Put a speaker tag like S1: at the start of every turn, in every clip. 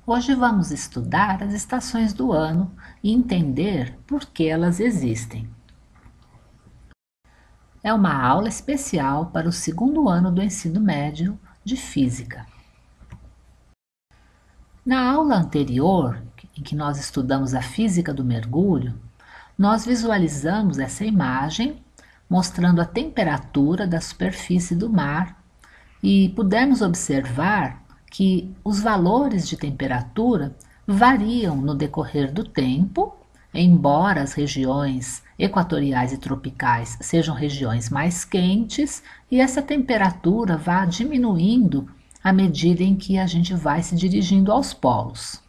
S1: Hoje vamos estudar as estações do ano e entender por que elas existem. É uma aula especial para o segundo ano do ensino médio de Física. Na aula anterior, em que nós estudamos a física do mergulho, nós visualizamos essa imagem mostrando a temperatura da superfície do mar e pudemos observar que os valores de temperatura variam no decorrer do tempo, embora as regiões equatoriais e tropicais sejam regiões mais quentes, e essa temperatura vá diminuindo à medida em que a gente vai se dirigindo aos polos.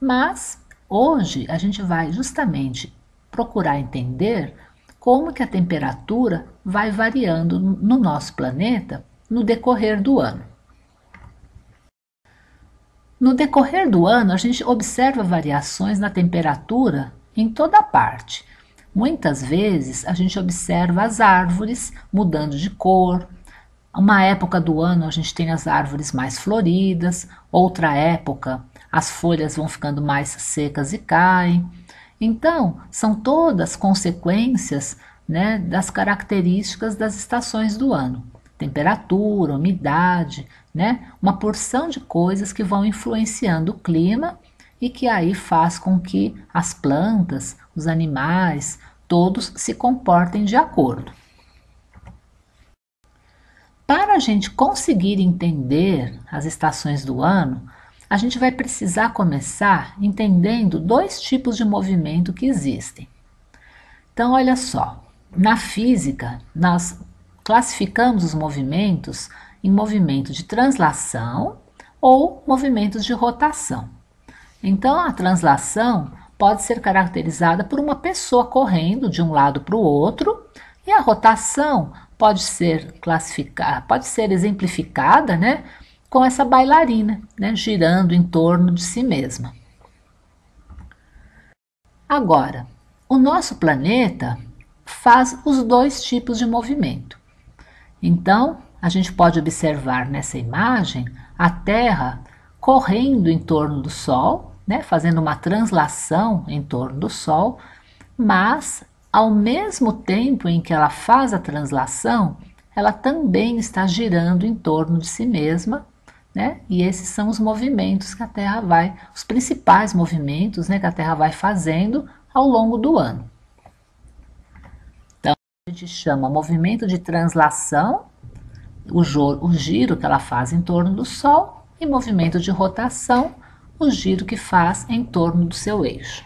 S1: Mas hoje a gente vai justamente procurar entender como que a temperatura vai variando no nosso planeta no decorrer do ano. No decorrer do ano, a gente observa variações na temperatura em toda parte. Muitas vezes a gente observa as árvores mudando de cor. Uma época do ano a gente tem as árvores mais floridas, outra época as folhas vão ficando mais secas e caem. Então, são todas consequências, né, das características das estações do ano. Temperatura, umidade, né, uma porção de coisas que vão influenciando o clima e que aí faz com que as plantas, os animais, todos se comportem de acordo. Para a gente conseguir entender as estações do ano, a gente vai precisar começar entendendo dois tipos de movimento que existem. Então, olha só, na física, nós classificamos os movimentos em movimento de translação ou movimentos de rotação. Então, a translação pode ser caracterizada por uma pessoa correndo de um lado para o outro, e a rotação pode ser exemplificada, né, com essa bailarina, né, girando em torno de si mesma. Agora, o nosso planeta faz os dois tipos de movimento. Então, a gente pode observar nessa imagem a Terra correndo em torno do Sol, né, fazendo uma translação em torno do Sol, mas ao mesmo tempo em que ela faz a translação, ela também está girando em torno de si mesma, né? E esses são os movimentos que a Terra os principais movimentos, né, que a Terra vai fazendo ao longo do ano. Então, a gente chama movimento de translação o giro que ela faz em torno do Sol, e movimento de rotação, o giro que faz em torno do seu eixo.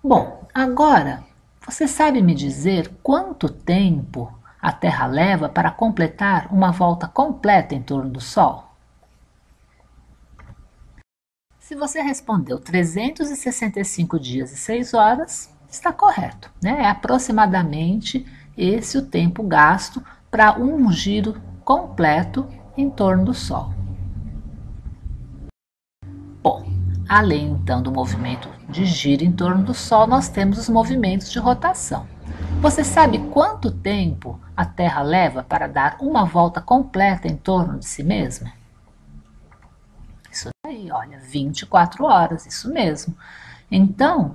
S1: Bom, agora, você sabe me dizer quanto tempo a Terra leva para completar uma volta completa em torno do Sol? Se você respondeu 365 dias e 6 horas, está correto, né? É aproximadamente esse o tempo gasto para um giro completo em torno do Sol. Bom, além então do movimento de giro em torno do Sol, nós temos os movimentos de rotação. Você sabe quanto tempo a Terra leva para dar uma volta completa em torno de si mesma? Isso daí, olha, 24 horas, isso mesmo. Então,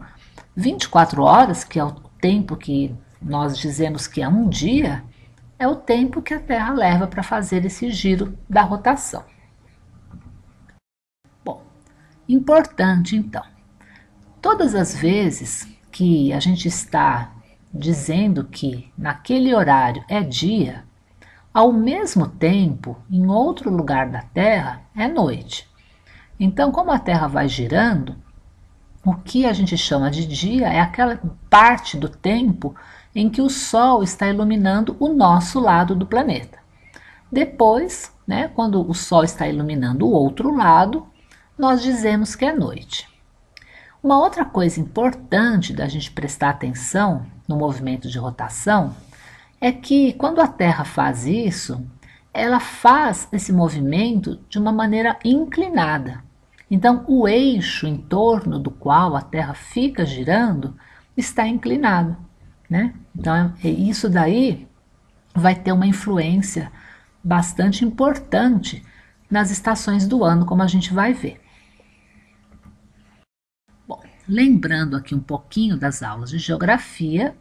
S1: 24 horas, que é o tempo que nós dizemos que é um dia, é o tempo que a Terra leva para fazer esse giro da rotação. Bom, importante então, todas as vezes que a gente está dizendo que naquele horário é dia, ao mesmo tempo, em outro lugar da Terra, é noite. Então, como a Terra vai girando, o que a gente chama de dia é aquela parte do tempo em que o Sol está iluminando o nosso lado do planeta. Depois, né, quando o Sol está iluminando o outro lado, nós dizemos que é noite. Uma outra coisa importante da gente prestar atenção no movimento de rotação é que quando a Terra faz isso, ela faz esse movimento de uma maneira inclinada. Então, o eixo em torno do qual a Terra fica girando está inclinado, né? Então, isso daí vai ter uma influência bastante importante nas estações do ano, como a gente vai ver. Bom, lembrando aqui um pouquinho das aulas de geografia,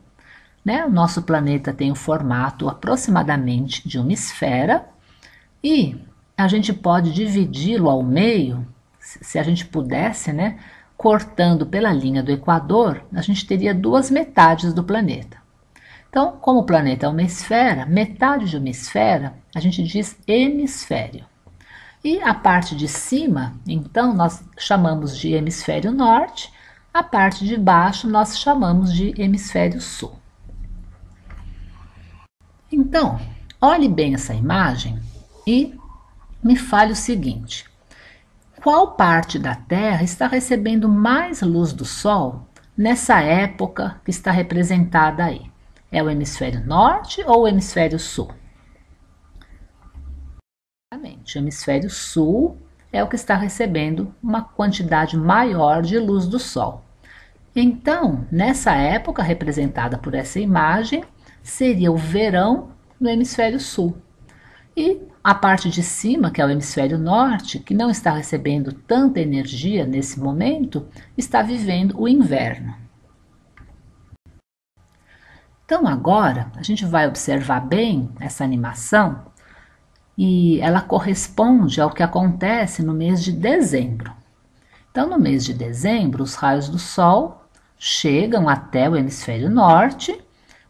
S1: né? O nosso planeta tem o formato aproximadamente de uma esfera e a gente pode dividi-lo ao meio, se a gente pudesse, né? Cortando pela linha do Equador, a gente teria duas metades do planeta. Então, como o planeta é uma esfera, metade de uma esfera, a gente diz hemisfério. E a parte de cima, então, nós chamamos de hemisfério norte, a parte de baixo nós chamamos de hemisfério sul. Então, olhe bem essa imagem e me fale o seguinte: qual parte da Terra está recebendo mais luz do Sol nessa época que está representada aí? É o hemisfério norte ou o hemisfério sul? Exatamente, o hemisfério sul é o que está recebendo uma quantidade maior de luz do Sol. Então, nessa época representada por essa imagem, seria o verão no hemisfério sul. E a parte de cima, que é o hemisfério norte, que não está recebendo tanta energia nesse momento, está vivendo o inverno. Então agora a gente vai observar bem essa animação e ela corresponde ao que acontece no mês de dezembro. Então no mês de dezembro os raios do Sol chegam até o hemisfério norte,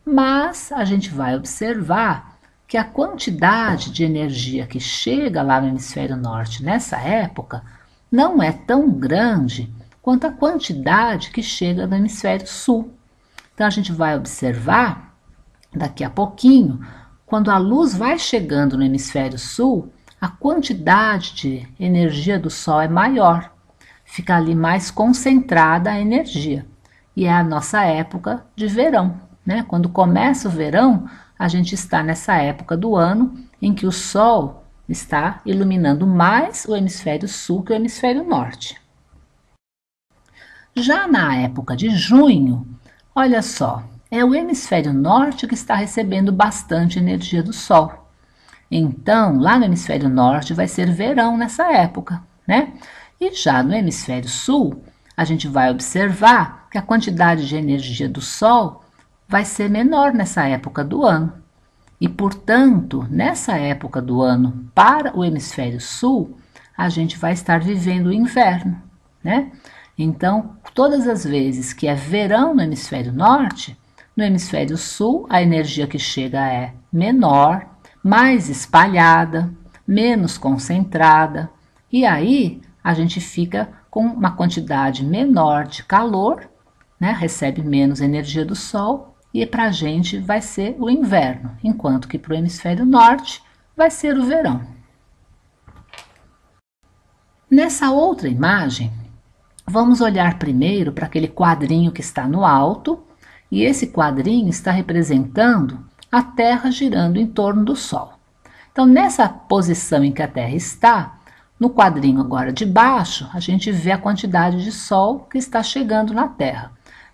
S1: mas a gente vai observar que a quantidade de energia que chega lá no hemisfério norte nessa época não é tão grande quanto a quantidade que chega no hemisfério sul. Então a gente vai observar daqui a pouquinho, quando a luz vai chegando no hemisfério sul, a quantidade de energia do Sol é maior, fica ali mais concentrada a energia. E é a nossa época de verão, né? Quando começa o verão, a gente está nessa época do ano em que o Sol está iluminando mais o hemisfério sul que o hemisfério norte. Já na época de junho, olha só, é o hemisfério norte que está recebendo bastante energia do Sol. Então, lá no hemisfério norte vai ser verão nessa época, né? E já no hemisfério sul, a gente vai observar que a quantidade de energia do Sol vai ser menor nessa época do ano. E, portanto, nessa época do ano, para o hemisfério sul, a gente vai estar vivendo o inverno, né? Então, todas as vezes que é verão no hemisfério norte, no hemisfério sul a energia que chega é menor, mais espalhada, menos concentrada, e aí a gente fica com uma quantidade menor de calor, né? Recebe menos energia do Sol, e para a gente vai ser o inverno, enquanto que para o hemisfério norte vai ser o verão. Nessa outra imagem, vamos olhar primeiro para aquele quadrinho que está no alto, e esse quadrinho está representando a Terra girando em torno do Sol. Então, nessa posição em que a Terra está, no quadrinho agora de baixo, a gente vê a quantidade de Sol que está chegando na Terra.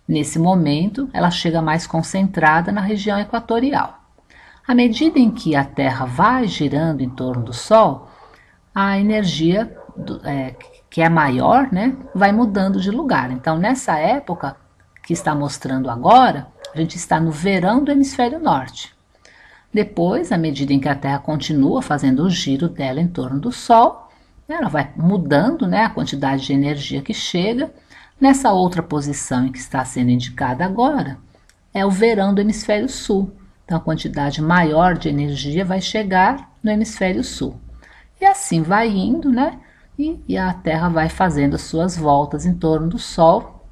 S1: Nesse momento, ela chega mais concentrada na região equatorial. À medida em que a Terra vai girando em torno do Sol, a energia que é maior, né, vai mudando de lugar. Então, nessa época que está mostrando agora, a gente está no verão do hemisfério norte. Depois, à medida em que a Terra continua fazendo o giro dela em torno do Sol, ela vai mudando, né, a quantidade de energia que chega. Nessa outra posição em que está sendo indicada agora, é o verão do hemisfério sul. Então, a quantidade maior de energia vai chegar no hemisfério sul. E assim vai indo, né? E a Terra vai fazendo as suas voltas em torno do Sol.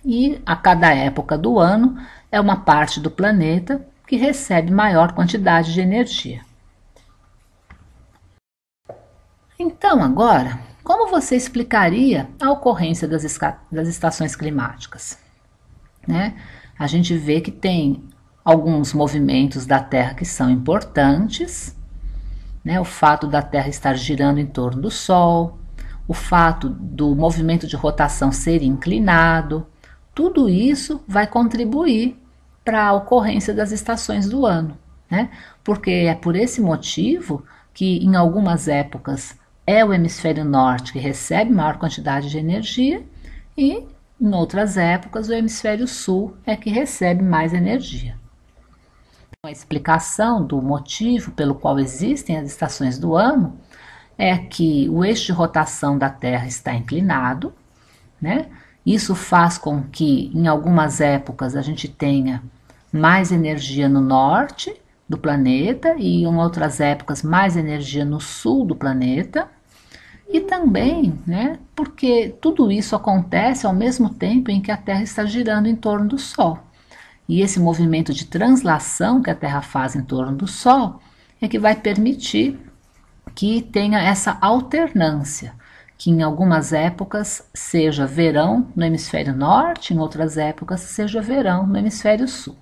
S1: E a cada época do ano é uma parte do planeta que recebe maior quantidade de energia. Então, agora, como você explicaria a ocorrência das estações climáticas? Né? A gente vê que tem alguns movimentos da Terra que são importantes, né? O fato da Terra estar girando em torno do Sol, o fato do movimento de rotação ser inclinado, tudo isso vai contribuir para a ocorrência das estações do ano, né? Porque é por esse motivo que em algumas épocas é o hemisfério norte que recebe maior quantidade de energia e em outras épocas o hemisfério sul é que recebe mais energia. A explicação do motivo pelo qual existem as estações do ano é que o eixo de rotação da Terra está inclinado, né? Isso faz com que em algumas épocas a gente tenha mais energia no norte do planeta e em outras épocas mais energia no sul do planeta. E também, né, porque tudo isso acontece ao mesmo tempo em que a Terra está girando em torno do Sol. E esse movimento de translação que a Terra faz em torno do Sol é que vai permitir que tenha essa alternância, que em algumas épocas seja verão no hemisfério norte, em outras épocas seja verão no hemisfério sul.